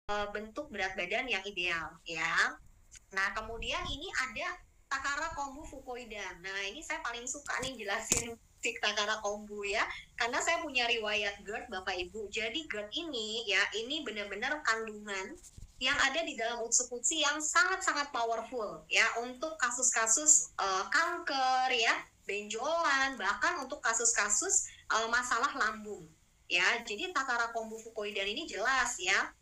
bentuk berat badan yang ideal ya. Nah, kemudian ini ada Takara Kombu Fukoidan. Nah, ini saya paling suka nih jelasin si Takara Kombu ya, karena saya punya riwayat GERD Bapak Ibu. Jadi GERD ini ya, ini benar-benar kandungan yang ada di dalam utsu-utsu yang sangat-sangat powerful ya untuk kasus-kasus kanker ya, benjolan, bahkan untuk kasus-kasus masalah lambung. Ya, jadi Takara Kombu Fukoidan ini jelas ya,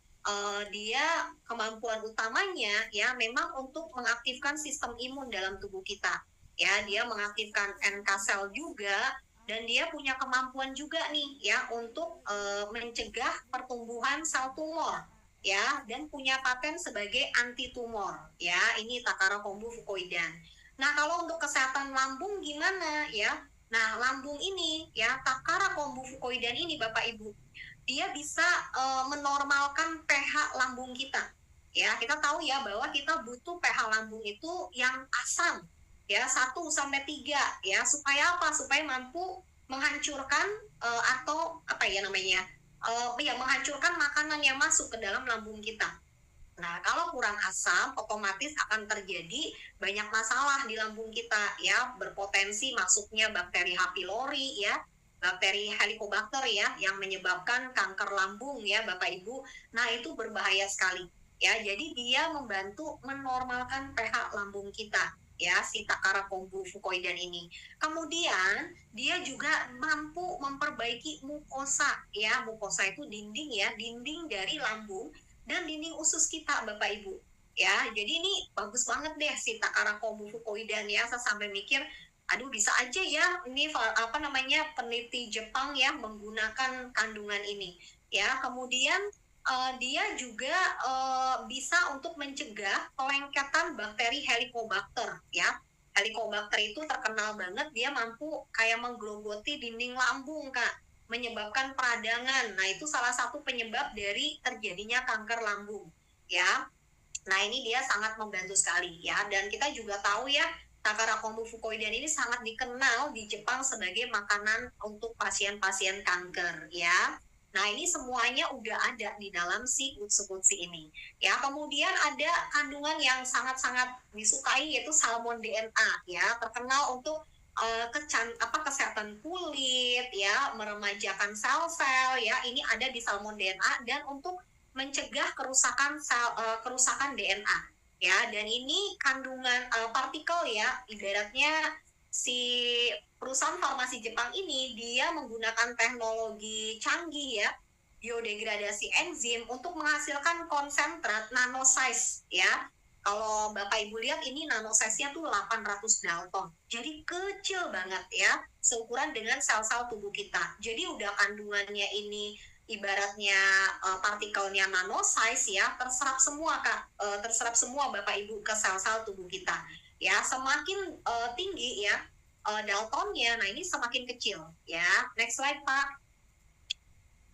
dia kemampuan utamanya ya memang untuk mengaktifkan sistem imun dalam tubuh kita. Ya, dia mengaktifkan NK cell juga dan dia punya kemampuan juga nih ya untuk mencegah pertumbuhan sel tumor ya dan punya paten sebagai anti tumor ya. Ini Takara Kombu Fukoidan. Nah, kalau untuk kesehatan lambung gimana ya? Nah, lambung ini ya Takara Kombu Fukoidan ini Bapak Ibu, dia bisa menormalkan pH lambung kita. Ya, kita tahu ya bahwa kita butuh pH lambung itu yang asam ya 1 sampai 3 ya, supaya apa? Supaya mampu menghancurkan atau apa ya namanya? Ya menghancurkan makanan yang masuk ke dalam lambung kita. Nah, kalau kurang asam, otomatis akan terjadi banyak masalah di lambung kita ya, berpotensi masuknya bakteri H. pylori ya, bakteri Helicobacter ya, yang menyebabkan kanker lambung ya, Bapak Ibu. Nah, itu berbahaya sekali ya. Jadi dia membantu menormalkan pH lambung kita ya, si Takara Kombu Fukoidan ini. Kemudian dia juga mampu memperbaiki mukosa ya, mukosa itu dinding ya, dinding dari lambung dan dinding usus kita Bapak Ibu ya. Jadi ini bagus banget deh si Takara Kombu Fukoidan ya. Saya sampai mikir, aduh bisa aja ya ini apa namanya peneliti Jepang ya menggunakan kandungan ini ya. Kemudian dia juga bisa untuk mencegah pelengketan bakteri Helicobacter ya. Helicobacter itu terkenal banget, dia mampu kayak menggerogoti dinding lambung Kak, menyebabkan peradangan. Nah, itu salah satu penyebab dari terjadinya kanker lambung, ya. Nah, ini dia sangat membantu sekali, ya. Dan kita juga tahu ya, Takara Kombu Fukoidan ini sangat dikenal di Jepang sebagai makanan untuk pasien-pasien kanker, ya. Nah, ini semuanya udah ada di dalam si utsu-utsu ini. Ya, kemudian ada kandungan yang sangat-sangat disukai yaitu salmon DNA, ya. Terkenal untuk kesehatan kulit ya, meremajakan sel-sel ya, ini ada di salmon DNA dan untuk mencegah kerusakan DNA ya. Dan ini kandungan partikel ya, ibaratnya si perusahaan farmasi Jepang ini dia menggunakan teknologi canggih ya, biodegradasi enzim untuk menghasilkan konsentrat nanosize ya. Kalau Bapak Ibu lihat ini nanosize-nya tuh 800 Dalton. Jadi kecil banget ya, seukuran dengan sel-sel tubuh kita. Jadi udah kandungannya ini ibaratnya partikelnya nanosize ya, terserap semua Kak, terserap semua Bapak Ibu ke sel-sel tubuh kita. Ya, semakin tinggi ya Daltonnya, nah ini semakin kecil ya. Next slide Pak.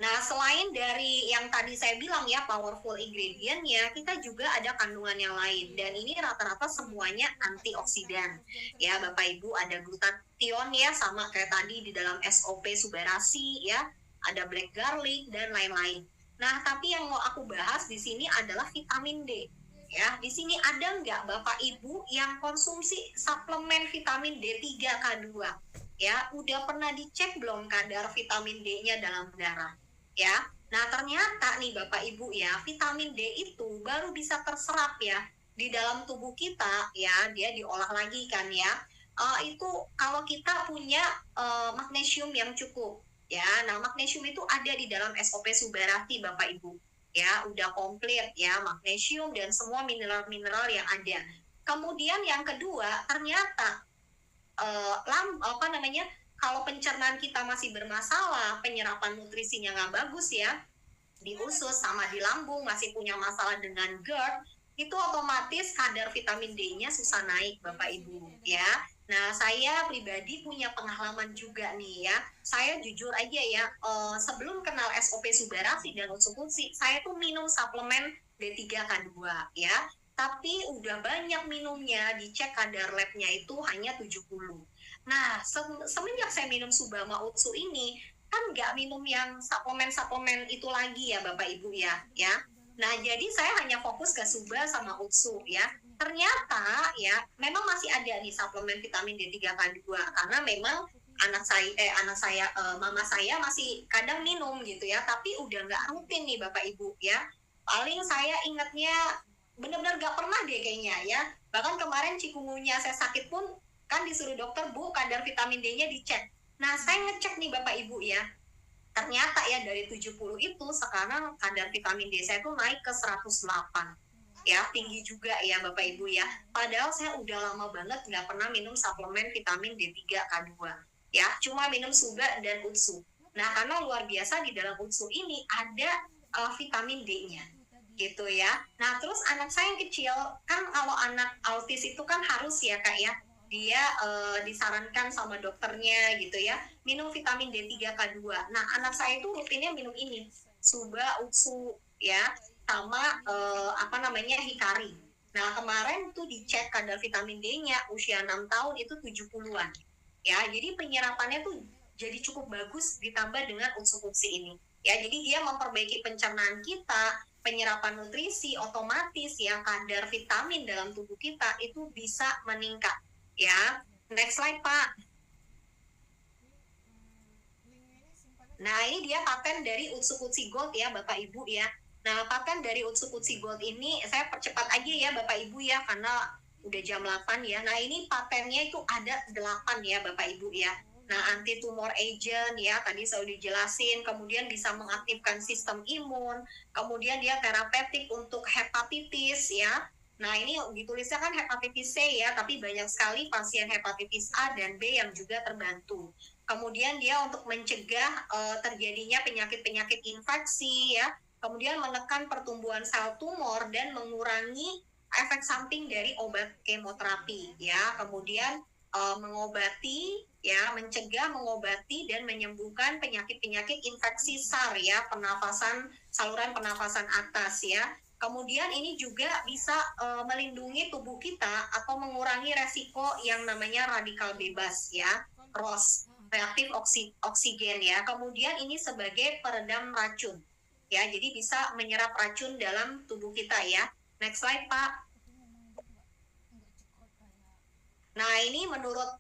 Nah, selain dari yang tadi saya bilang ya, powerful ingredient-nya, kita juga ada kandungan yang lain. Dan ini rata-rata semuanya antioksidan. Ya, Bapak Ibu, ada glutathione ya, sama kayak tadi di dalam SOP Subarasi ya, ada black garlic, dan lain-lain. Nah, tapi yang mau aku bahas di sini adalah vitamin D. Ya, di sini ada nggak Bapak Ibu yang konsumsi suplemen vitamin D3K2? Ya, udah pernah dicek belum kadar vitamin D-nya dalam darah? Ya. Nah, ternyata nih Bapak Ibu ya, vitamin D itu baru bisa terserap ya di dalam tubuh kita ya, dia diolah lagi kan ya. Itu kalau kita punya magnesium yang cukup ya. Nah, magnesium itu ada di dalam SOP Subarati Bapak Ibu. Ya, udah komplit ya magnesium dan semua mineral-mineral yang ada. Kemudian yang kedua, ternyata apa namanya, kalau pencernaan kita masih bermasalah, penyerapan nutrisinya nggak bagus ya, di usus sama di lambung masih punya masalah dengan GERD, itu otomatis kadar vitamin D-nya susah naik Bapak Ibu ya. Nah, saya pribadi punya pengalaman juga nih ya. Saya jujur aja ya, sebelum kenal SOP Subarasi dan Utsukushi, saya tuh minum suplemen D3K2 ya. Tapi udah banyak minumnya, dicek kadar labnya itu hanya 70. Nah, semenjak saya minum Subama Utsu ini, kan nggak minum yang suplemen-suplemen itu lagi ya Bapak Ibu ya. Nah, jadi saya hanya fokus ke Suba sama Utsu ya. Ternyata ya, memang masih ada nih suplemen vitamin D3K2 karena memang mama saya masih kadang minum gitu ya, tapi udah nggak rutin nih Bapak Ibu ya. Paling saya ingatnya benar-benar nggak pernah deh kayaknya ya. Bahkan kemarin cikungunya saya sakit pun kan disuruh dokter, Bu, kadar vitamin D-nya dicek. Nah, saya ngecek nih Bapak Ibu ya, ternyata ya dari 70 itu sekarang kadar vitamin D saya tuh naik ke 108 ya, tinggi juga ya Bapak Ibu ya. Padahal saya udah lama banget nggak pernah minum suplemen vitamin D3K2 ya, cuma minum Suga dan Utsu. Nah, karena luar biasa di dalam Utsu ini ada vitamin D-nya gitu ya. Nah, terus anak saya yang kecil kan, kalau anak autis itu kan harus ya Kak ya, dia disarankan sama dokternya gitu ya, minum vitamin D3K2. Nah, anak saya itu rutinnya minum ini, Suba, Utsu ya, sama Hikari. Nah, kemarin tuh dicek kadar vitamin D-nya usia 6 tahun itu 70-an. Ya, jadi penyerapannya tuh jadi cukup bagus ditambah dengan Utsu-Utsi ini. Ya, jadi dia memperbaiki pencernaan kita, penyerapan nutrisi, otomatis yang kadar vitamin dalam tubuh kita itu bisa meningkat. Ya, next slide Pak. Nah, ini dia paten dari Utsukutsu Gold ya Bapak Ibu ya. Nah, paten dari Utsukutsu Gold ini saya percepat aja ya Bapak Ibu ya, karena udah jam 8 ya. Nah, ini patennya itu ada 8 ya Bapak Ibu ya. Nah, anti tumor agent ya, tadi saya udah jelasin, kemudian bisa mengaktifkan sistem imun, kemudian dia terapeutik untuk hepatitis ya. Nah, ini ditulisnya kan hepatitis C ya, tapi banyak sekali pasien hepatitis A dan B yang juga terbantu. Kemudian dia untuk mencegah terjadinya penyakit-penyakit infeksi ya, kemudian menekan pertumbuhan sel tumor dan mengurangi efek samping dari obat kemoterapi ya, kemudian mengobati ya, mencegah, mengobati dan menyembuhkan penyakit-penyakit infeksi SAR ya, saluran pernafasan atas ya. Kemudian ini juga bisa melindungi tubuh kita atau mengurangi resiko yang namanya radikal bebas ya, ROS, reaktif oksigen ya. Kemudian ini sebagai peredam racun ya, jadi bisa menyerap racun dalam tubuh kita ya. Next slide Pak. Nah, ini menurut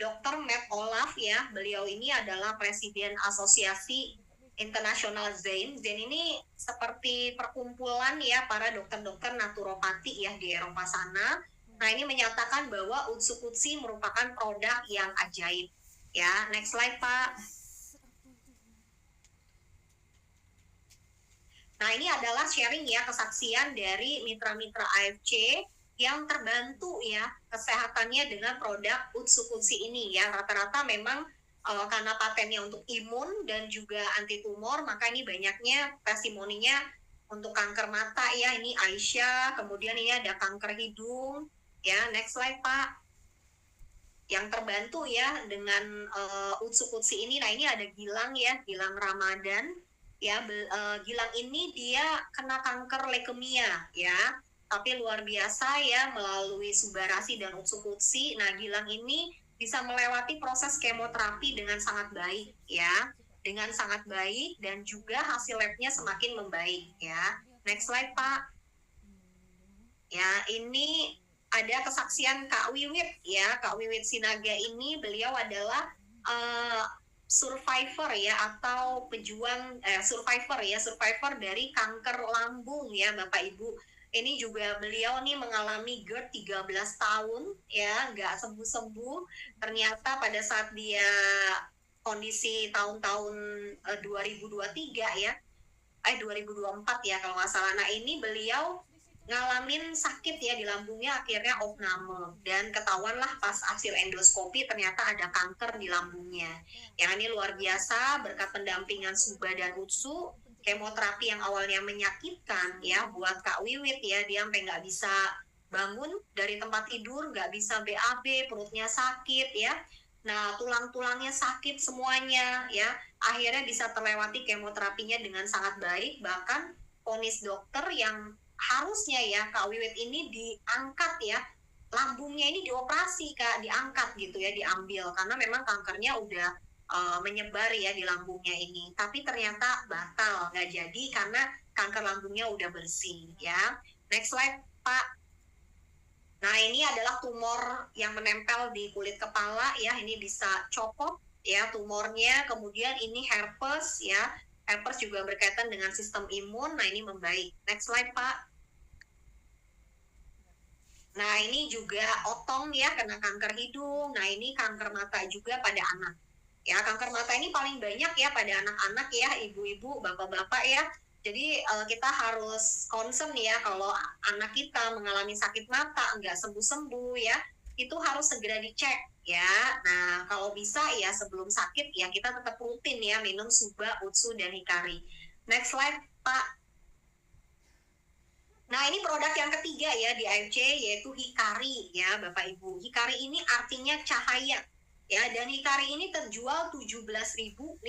Dr. Matt Olaf ya, beliau ini adalah Presiden Asosiasi Internasional Zain. Zain ini seperti perkumpulan ya para dokter-dokter naturopati ya di Eropa sana. Nah, ini menyatakan bahwa Utsukutsu merupakan produk yang ajaib. Ya, next slide Pak. Nah, ini adalah sharing ya, kesaksian dari mitra-mitra AFC yang terbantu ya kesehatannya dengan produk Utsukutsu ini ya. Rata-rata memang karena patennya untuk imun dan juga anti tumor, maka ini banyaknya testimoninya untuk kanker mata ya. Ini Aisyah, kemudian ini ada kanker hidung ya. Next slide Pak. Yang terbantu ya dengan Utsukutsu ini. Nah, ini ada Gilang ya, Gilang Ramadan ya. Gilang ini dia kena kanker leukemia ya, tapi luar biasa ya, melalui Subarasi dan Utsukutsu. Nah, Gilang ini bisa melewati proses kemoterapi dengan sangat baik ya, dengan sangat baik, dan juga hasil labnya semakin membaik ya. Next slide Pak. Ya, ini ada kesaksian Kak Wiwit ya. Kak Wiwit Sinaga ini beliau adalah survivor ya, atau survivor dari kanker lambung ya Bapak Ibu. Ini juga beliau nih mengalami GERD 13 tahun ya, nggak sembuh-sembuh. Ternyata pada saat dia kondisi tahun-tahun 2023 ya, 2024 ya kalau nggak salah. Nah, ini beliau ngalamin sakit ya di lambungnya, akhirnya opname, dan ketahuanlah pas hasil endoskopi ternyata ada kanker di lambungnya. Yang ini luar biasa, berkat pendampingan Suba dan Utsu, kemoterapi yang awalnya menyakitkan ya buat Kak Wiwit ya, dia sampai nggak bisa bangun dari tempat tidur, nggak bisa BAB, perutnya sakit ya. Nah, tulang-tulangnya sakit semuanya ya, akhirnya bisa terlewati kemoterapinya dengan sangat baik. Bahkan vonis dokter yang harusnya ya Kak Wiwit ini diangkat ya, lambungnya ini dioperasi Kak, diangkat gitu ya, diambil, karena memang kankernya udah menyebar ya di lambungnya ini. Tapi ternyata batal, nggak jadi karena kanker lambungnya udah bersih ya. Next slide Pak. Nah ini adalah tumor yang menempel di kulit kepala ya, ini bisa copot ya tumornya, kemudian ini herpes ya, herpes juga berkaitan dengan sistem imun, nah ini membaik. Next slide Pak. Nah ini juga otong ya, kena kanker hidung, nah ini kanker mata juga pada anak. Ya kanker mata ini paling banyak ya pada anak-anak ya, ibu-ibu, bapak-bapak ya. Jadi kita harus concern ya kalau anak kita mengalami sakit mata nggak sembuh-sembuh ya, itu harus segera dicek ya. Nah kalau bisa ya sebelum sakit ya kita tetap rutin ya minum Suba, Utsu, dan Hikari. Next slide Pak. Nah ini produk yang ketiga ya di AFC yaitu Hikari ya Bapak Ibu. Hikari ini artinya cahaya. Ya, dan Hikari ini terjual 17.589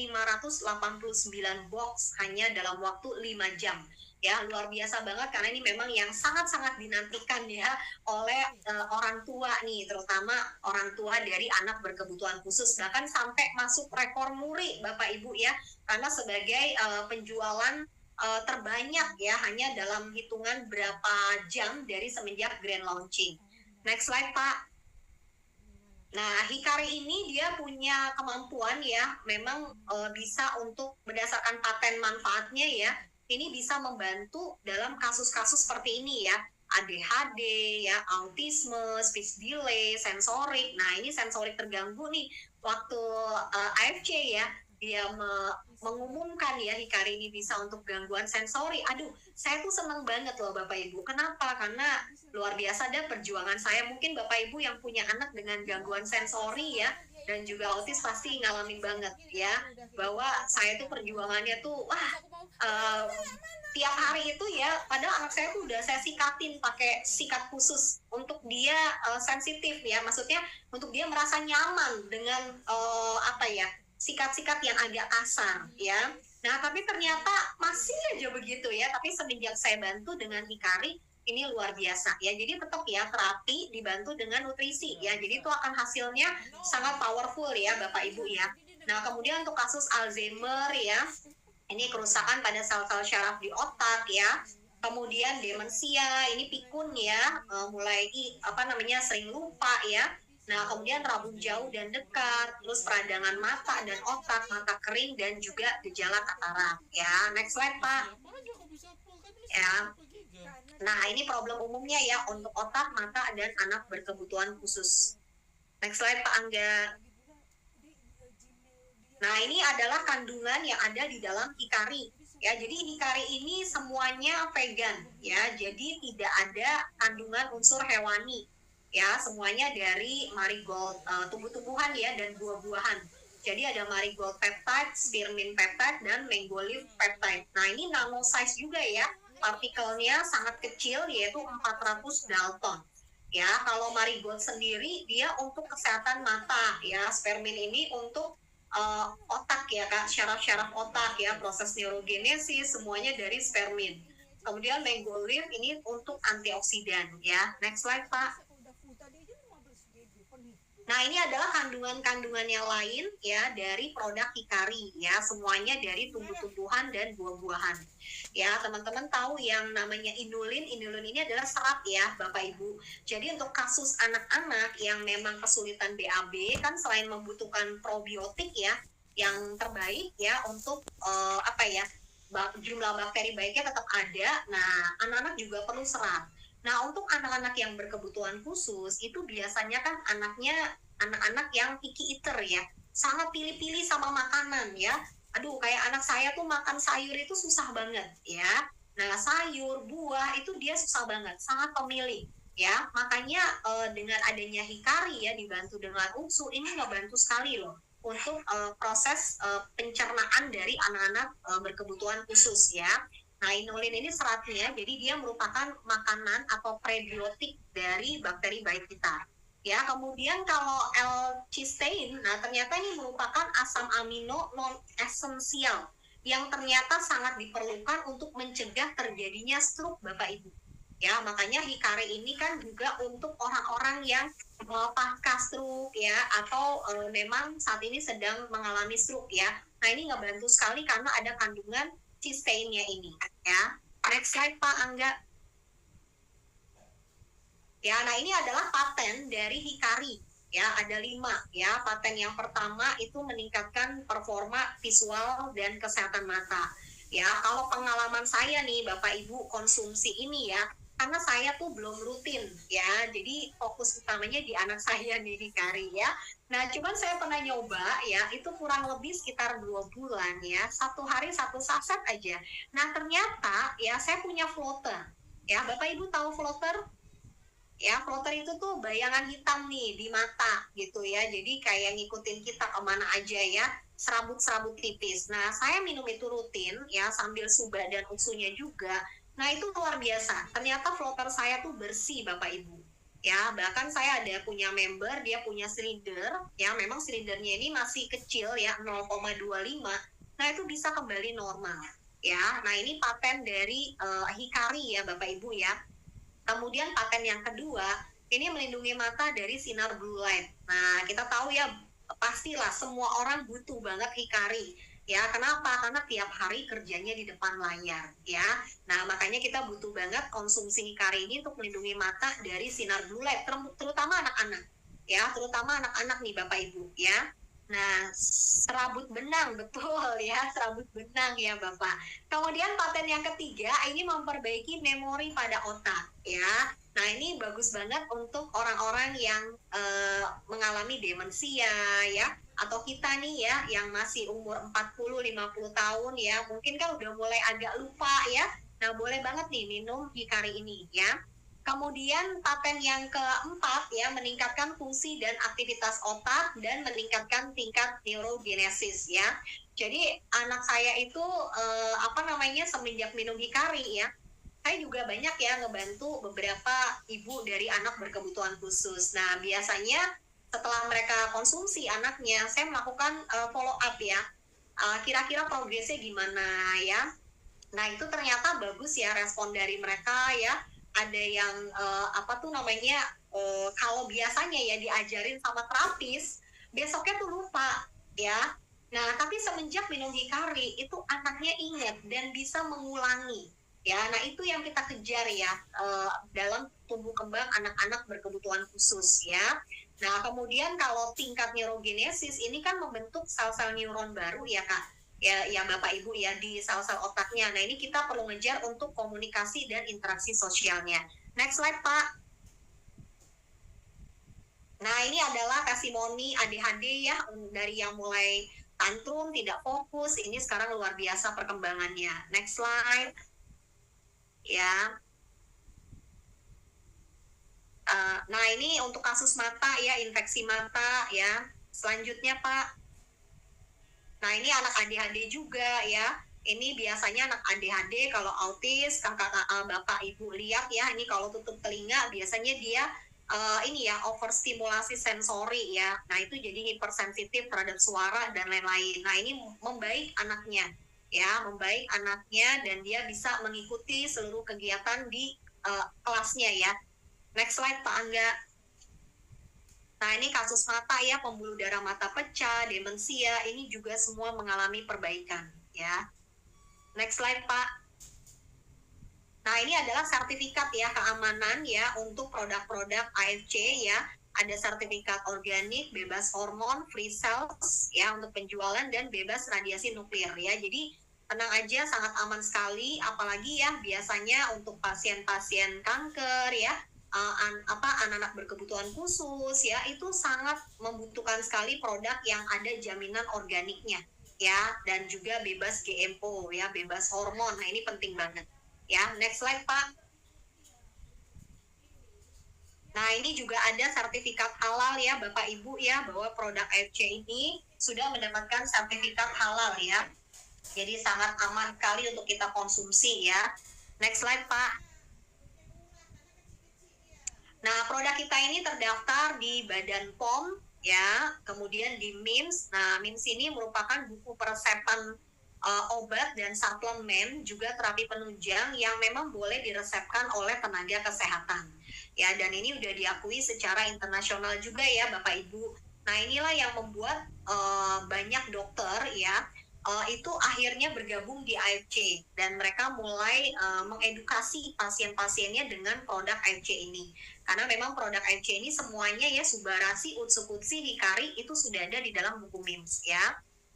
box hanya dalam waktu 5 jam. Ya, luar biasa banget karena ini memang yang sangat-sangat dinantikan ya oleh orang tua nih, terutama orang tua dari anak berkebutuhan khusus, bahkan sampai masuk rekor muri Bapak Ibu ya, karena sebagai penjualan terbanyak ya hanya dalam hitungan berapa jam dari semenjak grand launching. Next slide Pak. Nah, Hikari ini dia punya kemampuan ya, memang bisa untuk berdasarkan paten manfaatnya ya, ini bisa membantu dalam kasus-kasus seperti ini ya, ADHD ya, autisme, speech delay, sensorik. Nah, ini sensorik terganggu nih waktu AFC ya, dia mengumumkan ya Hikari ini bisa untuk gangguan sensori. Aduh, saya tuh seneng banget loh Bapak Ibu. Kenapa? Karena luar biasa ada perjuangan saya. Mungkin Bapak Ibu yang punya anak dengan gangguan sensori ya dan juga autis pasti ngalamin banget ya bahwa saya tuh perjuangannya tuh wah tiap hari itu ya padahal anak saya tuh udah saya sikatin pakai sikat khusus untuk dia sensitif ya, maksudnya untuk dia merasa nyaman dengan apa ya sikat-sikat yang agak kasar ya. Nah tapi ternyata masih aja begitu ya, tapi semenjak saya bantu dengan Hikari ini luar biasa ya, jadi tetap ya terapi dibantu dengan nutrisi ya, jadi itu akan hasilnya sangat powerful ya Bapak Ibu ya. Nah kemudian untuk kasus Alzheimer ya, ini kerusakan pada sel-sel syaraf di otak ya, kemudian demensia, ini pikun ya, mulai sering lupa ya. Nah kemudian rabun jauh dan dekat, terus peradangan mata dan otak, mata kering, dan juga gejala katarak ya. Next slide Pak. Ya. Nah, ini problem umumnya ya untuk otak, mata, dan anak berkebutuhan khusus. Next slide Pak Angga. Nah, ini adalah kandungan yang ada di dalam Hikari. Ya, jadi Hikari ini semuanya vegan ya. Jadi tidak ada kandungan unsur hewani. Ya, semuanya dari marigold, tumbuh-tumbuhan ya dan buah-buahan. Jadi ada marigold peptide, spearmint peptide, dan mango leaf peptide. Nah, ini nano size juga ya. Partikelnya sangat kecil yaitu 400 dalton. Ya, kalau marigold sendiri dia untuk kesehatan mata ya, spermin ini untuk otak ya Kak, syaraf-syaraf otak ya, proses neurogenesis semuanya dari spermin. Kemudian mango leaf ini untuk antioksidan ya. Next slide Pak. Nah, ini adalah kandungan-kandungan yang lain ya dari produk Hikari ya, semuanya dari tumbuh-tumbuhan dan buah-buahan. Ya, teman-teman tahu yang namanya inulin. Inulin ini adalah serat ya, Bapak Ibu. Jadi untuk kasus anak-anak yang memang kesulitan BAB kan selain membutuhkan probiotik ya, yang terbaik ya untuk jumlah bakteri baiknya tetap ada. Nah, anak-anak juga perlu serat. Nah, untuk anak-anak yang berkebutuhan khusus, itu biasanya kan anak-anak yang picky eater ya, sangat pilih-pilih sama makanan ya. Aduh, kayak anak saya tuh makan sayur itu susah banget ya. Nah, sayur, buah itu dia susah banget, sangat pemilih ya. Makanya dengan adanya Hikari ya, dibantu dengan Utsu, ini ngebantu sekali loh untuk proses pencernaan dari anak-anak berkebutuhan khusus ya. Nah, inulin ini seratnya, jadi dia merupakan makanan atau prebiotik dari bakteri baik kita. Ya, kemudian kalau L-cysteine, nah ternyata ini merupakan asam amino non esensial yang ternyata sangat diperlukan untuk mencegah terjadinya stroke Bapak Ibu. Ya, makanya Hikari ini kan juga untuk orang-orang yang pasca stroke ya, atau memang saat ini sedang mengalami stroke ya. Nah, ini ngebantu sekali karena ada kandungan cistainnya ini ya. Next slide Pak Angga. Ya, nah ini adalah paten dari Hikari. Ya, ada 5 ya. Paten yang pertama itu meningkatkan performa visual dan kesehatan mata. Ya, kalau pengalaman saya nih Bapak Ibu konsumsi ini ya, karena saya tuh belum rutin ya. Jadi fokus utamanya di anak saya nih Hikari ya. Nah, cuman saya pernah nyoba ya, itu kurang lebih sekitar 2 bulan ya. 1 hari 1 saset aja. Nah, ternyata ya saya punya floater. Ya, Bapak Ibu tahu floater? Ya, floater itu tuh bayangan hitam nih di mata gitu ya, jadi kayak ngikutin kita kemana aja ya, serabut-serabut tipis. Nah, saya minum itu rutin ya, sambil suba dan usunya juga. Nah, itu luar biasa, ternyata floater saya tuh bersih Bapak Ibu ya. Bahkan saya ada punya member, dia punya silinder ya, memang silindernya ini masih kecil ya, 0,25. Nah, itu bisa kembali normal ya. Nah, ini paten dari Hikari ya Bapak Ibu ya. Kemudian paten yang kedua, ini melindungi mata dari sinar blue light. Nah, kita tahu ya, pastilah semua orang butuh banget Hikari. Ya, kenapa? Karena tiap hari kerjanya di depan layar, ya. Nah, makanya kita butuh banget konsumsi Hikari ini untuk melindungi mata dari sinar blue light, terutama anak-anak. Ya, terutama anak-anak nih Bapak Ibu, ya. Nah, serabut benang, betul ya, serabut benang ya Bapak. Kemudian paten yang ketiga, ini memperbaiki memori pada otak ya. Nah, ini bagus banget untuk orang-orang yang mengalami demensia ya, atau kita nih ya yang masih umur 40-50 tahun ya, mungkin kan udah mulai agak lupa ya. Nah, boleh banget nih minum Hikari ini ya. Kemudian paten yang keempat ya, meningkatkan fungsi dan aktivitas otak dan meningkatkan tingkat neurogenesis ya. Jadi anak saya itu semenjak minum Hikari ya, saya juga banyak ya ngebantu beberapa ibu dari anak berkebutuhan khusus. Nah, biasanya setelah mereka konsumsi anaknya, saya melakukan follow up ya. Kira-kira progresnya gimana ya. Nah, itu ternyata bagus ya respon dari mereka ya. Ada yang kalau biasanya ya diajarin sama terapis, besoknya tuh lupa ya. Nah, tapi semenjak minum Hikari itu anaknya ingat dan bisa mengulangi. Ya, nah itu yang kita kejar ya dalam tumbuh kembang anak-anak berkebutuhan khusus ya. Nah, kemudian kalau tingkat neurogenesis ini kan membentuk sel-sel neuron baru ya Kak. Ya Bapak Ibu ya di sel-sel otaknya. Nah, ini kita perlu ngejar untuk komunikasi dan interaksi sosialnya. Next slide Pak. Nah, ini adalah testimoni ADHD ya, dari yang mulai tantrum, tidak fokus, ini sekarang luar biasa perkembangannya. Next slide. Ya. Nah, ini untuk kasus mata ya, infeksi mata ya. Selanjutnya Pak. Nah, ini anak ADHD juga ya. Ini biasanya anak ADHD kalau autis, bapak ibu lihat ya, ini kalau tutup telinga biasanya dia overstimulasi sensori ya. Nah, itu jadi hipersensitif terhadap suara dan lain-lain. Nah, ini membaik anaknya ya, membaik anaknya dan dia bisa mengikuti seluruh kegiatan di kelasnya ya. Next slide Pak Angga. Nah, ini kasus mata ya, pembuluh darah mata pecah, demensia, ini juga semua mengalami perbaikan ya. Next slide Pak. Nah, ini adalah sertifikat ya keamanan ya untuk produk-produk AFC ya. Ada sertifikat organik, bebas hormon, free cells ya untuk penjualan dan bebas radiasi nuklir ya. Jadi tenang aja, sangat aman sekali, apalagi ya biasanya untuk pasien-pasien kanker ya, anak-anak berkebutuhan khusus ya, itu sangat membutuhkan sekali produk yang ada jaminan organiknya ya, dan juga bebas GMO ya, bebas hormon. Nah, ini penting banget ya. Next slide Pak. Nah, ini juga ada sertifikat halal ya Bapak Ibu ya, bahwa produk AFC ini sudah mendapatkan sertifikat halal ya. Jadi sangat aman sekali untuk kita konsumsi ya. Next slide Pak. Nah, produk kita ini terdaftar di Badan POM ya, kemudian di MIMS. Nah, MIMS ini merupakan buku peresepan obat dan suplemen, juga terapi penunjang yang memang boleh diresepkan oleh tenaga kesehatan. Ya, dan ini udah diakui secara internasional juga ya Bapak Ibu. Nah, inilah yang membuat banyak dokter ya itu akhirnya bergabung di AFC dan mereka mulai mengedukasi pasien-pasiennya dengan produk AFC ini. Karena memang produk AFC ini semuanya ya, Subarasi, Utsukutsi, Hikari itu sudah ada di dalam buku MIMS ya.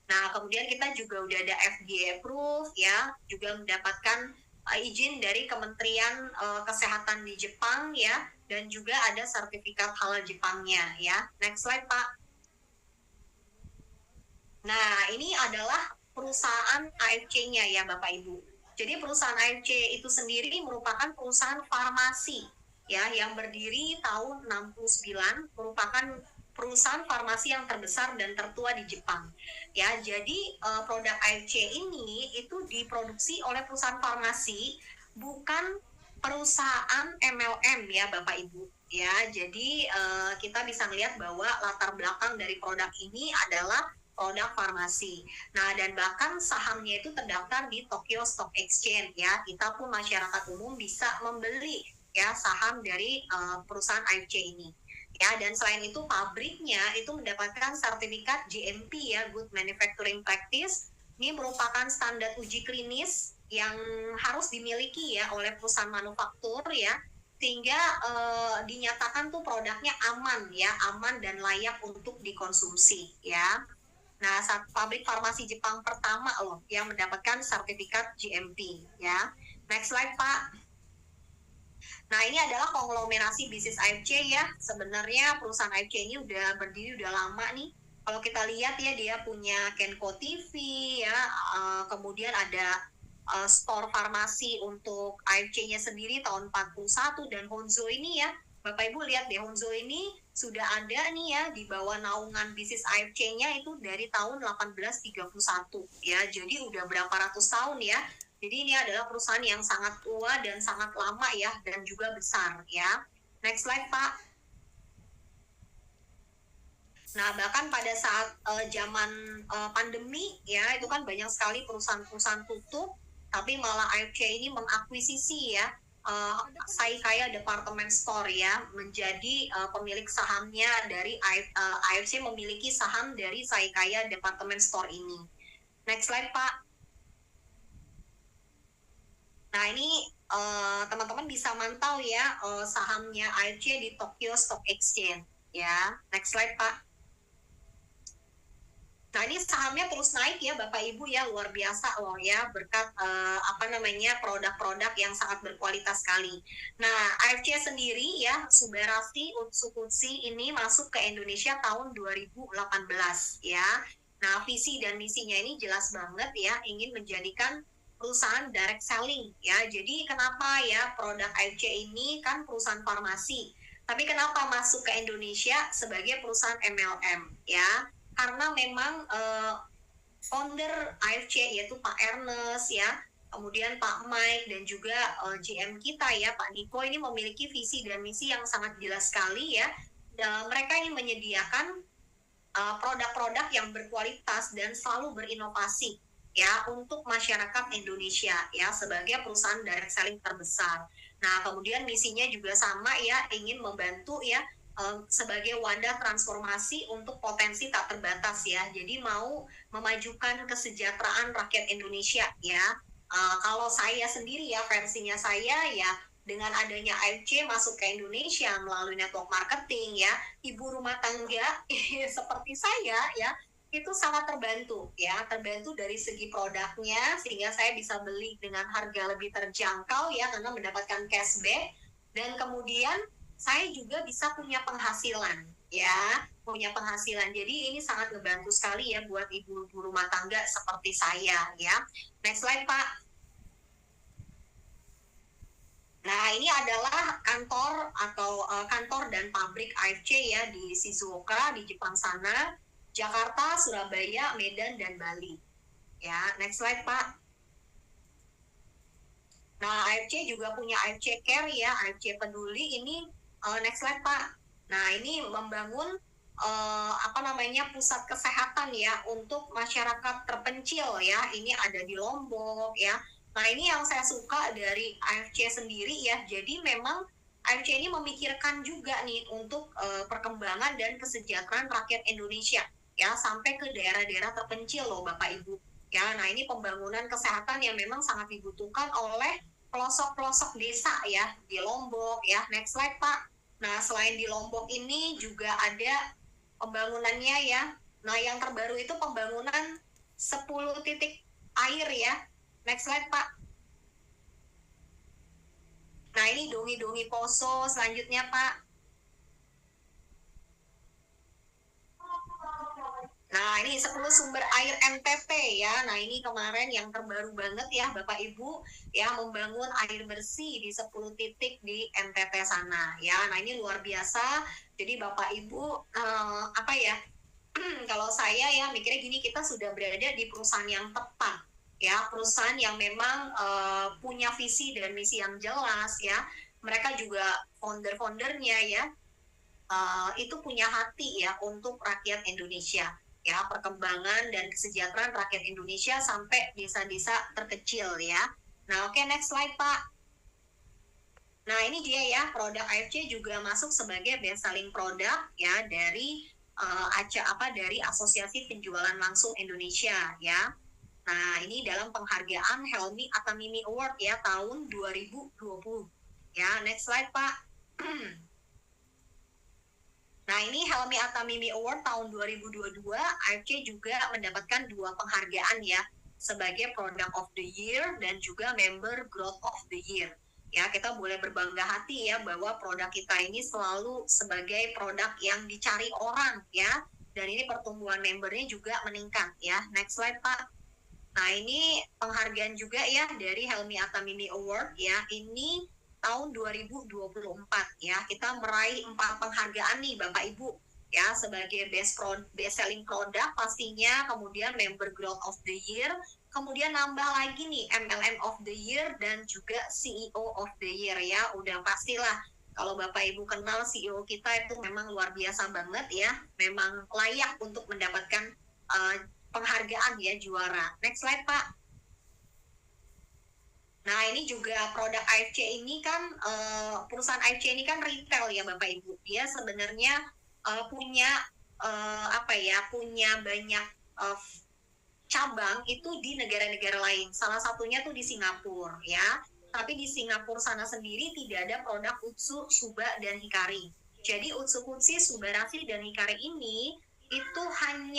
Nah, kemudian kita juga udah ada FDA approved ya, juga mendapatkan izin dari Kementerian Kesehatan di Jepang ya, dan juga ada sertifikat halal Jepangnya ya. Next slide, Pak. Nah, ini adalah perusahaan AFC-nya ya Bapak Ibu. Jadi perusahaan AFC itu sendiri merupakan perusahaan farmasi ya yang berdiri tahun 69, merupakan perusahaan farmasi yang terbesar dan tertua di Jepang. Ya, jadi produk AFC ini itu diproduksi oleh perusahaan farmasi, bukan perusahaan MLM ya Bapak Ibu. Ya, jadi kita bisa melihat bahwa latar belakang dari produk ini adalah produk farmasi. Nah, dan bahkan sahamnya itu terdaftar di Tokyo Stock Exchange ya. Kita pun masyarakat umum bisa membeli ya saham dari perusahaan AFC ini. Ya, dan selain itu pabriknya itu mendapatkan sertifikat GMP ya, Good Manufacturing Practice. Ini merupakan standar uji klinis yang harus dimiliki ya oleh perusahaan manufaktur ya, sehingga dinyatakan tuh produknya aman ya, aman dan layak untuk dikonsumsi ya. Nah, pabrik farmasi Jepang pertama loh yang mendapatkan sertifikat GMP ya. Next slide, Pak. Nah, ini adalah konglomerasi bisnis AFC ya. Sebenarnya perusahaan AFC ini udah berdiri udah lama nih. Kalau kita lihat ya, dia punya Kenko TV ya, kemudian ada store farmasi untuk AFC-nya sendiri tahun 41, dan Honzo ini ya, Bapak Ibu lihat deh, Honzo ini sudah ada nih ya di bawah naungan bisnis AFC-nya itu dari tahun 1831 ya. Jadi udah berapa ratus tahun ya. Jadi ini adalah perusahaan yang sangat tua dan sangat lama ya, dan juga besar ya. Next slide, Pak. Nah, bahkan pada saat zaman pandemi ya, itu kan banyak sekali perusahaan-perusahaan tutup, tapi malah AFC ini mengakuisisi ya Saikaya Department Store ya, menjadi pemilik sahamnya dari AFC memiliki saham dari Saikaya Department Store ini. Next slide, Pak. Nah, ini teman-teman bisa mantau ya sahamnya AFC di Tokyo Stock Exchange ya. Next slide, Pak. Nah, ini sahamnya terus naik ya Bapak Ibu ya, luar biasa loh ya, berkat produk-produk yang sangat berkualitas sekali. Nah, AFC sendiri ya, Subarasi Utsukutsi ini masuk ke Indonesia tahun 2018 ya. Nah, visi dan misinya ini jelas banget ya, ingin menjadikan perusahaan direct selling ya. Jadi kenapa ya produk AFC ini kan perusahaan farmasi, tapi kenapa masuk ke Indonesia sebagai perusahaan MLM ya? Karena memang founder AFC yaitu Pak Ernest ya, kemudian Pak Mike dan juga GM kita ya Pak Niko ini memiliki visi dan misi yang sangat jelas sekali ya. Mereka ingin menyediakan produk-produk yang berkualitas dan selalu berinovasi ya untuk masyarakat Indonesia ya, sebagai perusahaan direct selling terbesar. Nah, kemudian misinya juga sama ya, ingin membantu ya sebagai wadah transformasi untuk potensi tak terbatas ya. Jadi mau memajukan kesejahteraan rakyat Indonesia ya. Kalau saya sendiri ya, versinya saya ya, dengan adanya AFC masuk ke Indonesia melalui network marketing ya, ibu rumah tangga seperti saya ya, itu sangat terbantu ya, terbantu dari segi produknya, sehingga saya bisa beli dengan harga lebih terjangkau ya, karena mendapatkan cashback, dan kemudian saya juga bisa punya penghasilan ya, punya penghasilan. Jadi ini sangat ngebantu sekali ya buat ibu-ibu rumah tangga seperti saya ya. Next slide, Pak. Nah, ini adalah kantor dan pabrik AFC ya di Shizuoka di Jepang sana, Jakarta, Surabaya, Medan, dan Bali. Ya, next slide, Pak. Nah, AFC juga punya AFC Care ya, AFC Peduli ini. Next slide, Pak. Nah, ini membangun pusat kesehatan ya untuk masyarakat terpencil ya. Ini ada di Lombok ya. Nah, ini yang saya suka dari AFC sendiri ya. Jadi memang AFC ini memikirkan juga nih untuk perkembangan dan kesejahteraan rakyat Indonesia ya, sampai ke daerah-daerah terpencil loh Bapak Ibu. Ya, nah ini pembangunan kesehatan yang memang sangat dibutuhkan oleh pelosok-pelosok desa ya di Lombok ya. Next slide Pak. Nah selain di Lombok ini juga ada pembangunannya ya. Nah yang terbaru itu pembangunan 10 titik air ya. Next slide Pak. Nah ini Dongi-Dongi Poso selanjutnya Pak. Nah, ini 10 sumber air NTP ya. Nah, ini kemarin yang terbaru banget ya Bapak Ibu ya membangun air bersih di 10 titik di NTT sana ya. Nah, ini luar biasa. Jadi Bapak Ibu apa ya? Kalau saya ya mikirnya gini, kita sudah berada di perusahaan yang tepat ya, perusahaan yang memang punya visi dan misi yang jelas ya. Mereka juga founder-foundernya ya itu punya hati ya untuk rakyat Indonesia ya, perkembangan dan kesejahteraan rakyat Indonesia sampai desa-desa terkecil ya. Nah, oke, next slide Pak. Nah, ini dia ya, produk AFC juga masuk sebagai best selling product ya dari dari Asosiasi Penjualan Langsung Indonesia ya. Nah, ini dalam penghargaan Helmi Atamimi Award ya tahun 2020. Ya, next slide Pak. Nah, ini Helmi Atamimi Award tahun 2022, AFC juga mendapatkan 2 penghargaan ya, sebagai Product of the Year dan juga Member Growth of the Year. Ya, kita boleh berbangga hati ya bahwa produk kita ini selalu sebagai produk yang dicari orang ya, dan ini pertumbuhan membernya juga meningkat ya. Next slide Pak. Nah, ini penghargaan juga ya dari Helmi Atamimi Award ya. Ini tahun 2024 ya. Kita meraih 4 penghargaan nih Bapak Ibu ya, sebagai best selling product pastinya, kemudian member growth of the year, kemudian nambah lagi nih MLM of the year dan juga CEO of the year ya. Udah pastilah kalau Bapak Ibu kenal CEO kita itu memang luar biasa banget ya, memang layak untuk mendapatkan uh, penghargaan ya, juara. Next slide Pak. Nah, ini juga produk AFC ini kan perusahaan AFC ini kan retail ya Bapak Ibu. Dia sebenarnya punya apa ya? Punya banyak uh, cabang itu di negara-negara lain. Salah satunya tuh di Singapura ya. Tapi di Singapura sana sendiri tidak ada produk Utsu, Suba dan Hikari. Jadi Utsu Kutsi, Subarashi dan Hikari ini itu hanya